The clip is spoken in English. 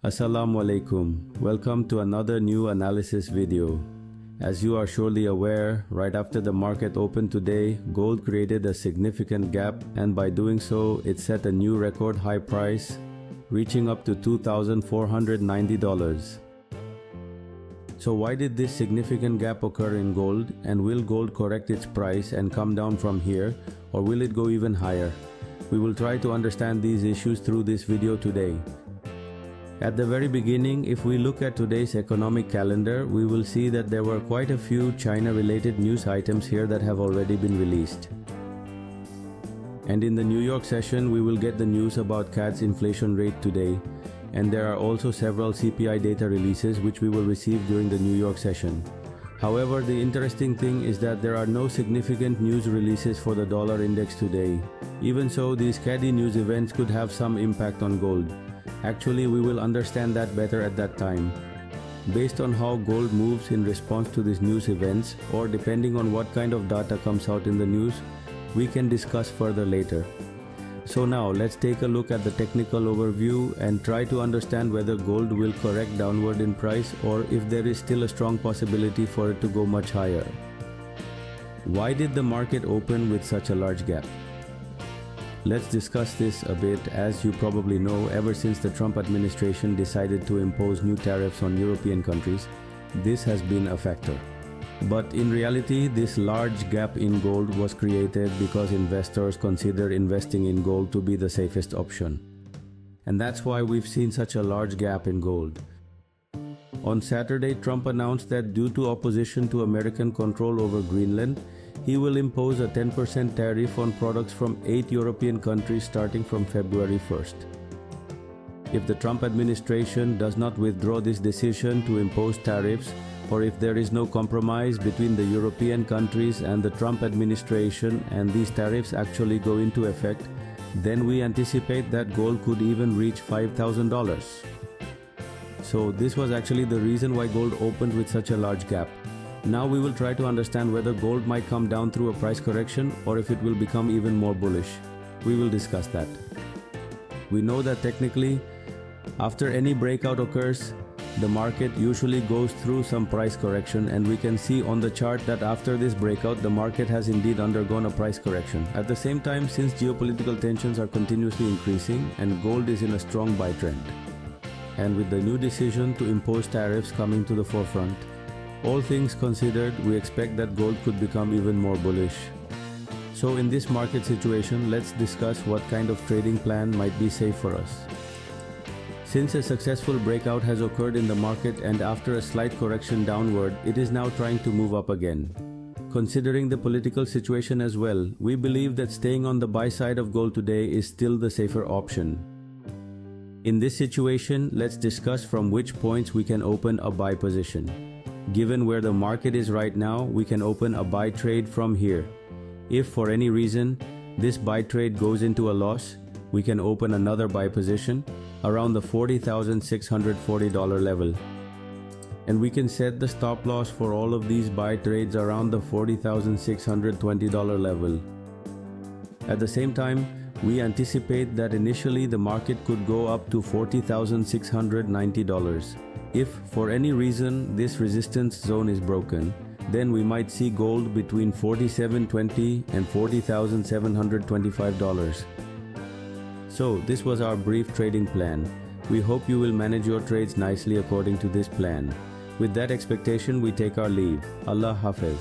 Assalamu alaikum. Welcome to another new analysis video. As you are surely aware, right after the market opened today, gold created a significant gap, and by doing so, it set a new record high price, reaching up to $2,490. So why did this significant gap occur in gold, and will gold correct its price and come down from here, or will it go even higher? We will try to understand these issues through this video today. At the very beginning, if we look at today's economic calendar, we will see that there were quite a few China-related news items here that have already been released. And in the New York session, we will get the news about CAD's inflation rate today, and there are also several CPI data releases which we will receive during the New York session. However, the interesting thing is that there are no significant news releases for the dollar index today. Even so, these CAD news events could have some impact on gold. Actually, we will understand that better at that time. Based on how gold moves in response to these news events, or depending on what kind of data comes out in the news, we can discuss further later. So now, let's take a look at the technical overview and try to understand whether gold will correct downward in price or if there is still a strong possibility for it to go much higher. Why did the market open with such a large gap? Let's discuss this a bit. As you probably know, ever since the Trump administration decided to impose new tariffs on European countries, this has been a factor. But in reality, this large gap in gold was created because investors consider investing in gold to be the safest option. And that's why we've seen such a large gap in gold. On Saturday, Trump announced that due to opposition to American control over Greenland, he will impose a 10% tariff on products from 8 European countries starting from February 1st. If the Trump administration does not withdraw this decision to impose tariffs, or if there is no compromise between the European countries and the Trump administration and these tariffs actually go into effect, then we anticipate that gold could even reach $5,000. So this was actually the reason why gold opened with such a large gap. Now we will try to understand whether gold might come down through a price correction or if it will become even more bullish. We will discuss that. We know that technically, after any breakout occurs, the market usually goes through some price correction, and we can see on the chart that after this breakout, the market has indeed undergone a price correction. At the same time, since geopolitical tensions are continuously increasing and gold is in a strong buy trend, and with the new decision to impose tariffs coming to the forefront, all things considered, we expect that gold could become even more bullish. So in this market situation, let's discuss what kind of trading plan might be safe for us. Since a successful breakout has occurred in the market and after a slight correction downward, it is now trying to move up again. Considering the political situation as well, we believe that staying on the buy side of gold today is still the safer option. In this situation, let's discuss from which points we can open a buy position. Given where the market is right now, we can open a buy trade from here. If for any reason this buy trade goes into a loss, we can open another buy position around the $40,640 level. And we can set the stop loss for all of these buy trades around the $40,620 level. At the same time, we anticipate that initially the market could go up to $40,690. If, for any reason, this resistance zone is broken, then we might see gold between $47.20 and $40,725. So, this was our brief trading plan. We hope you will manage your trades nicely according to this plan. With that expectation, we take our leave. Allah Hafiz.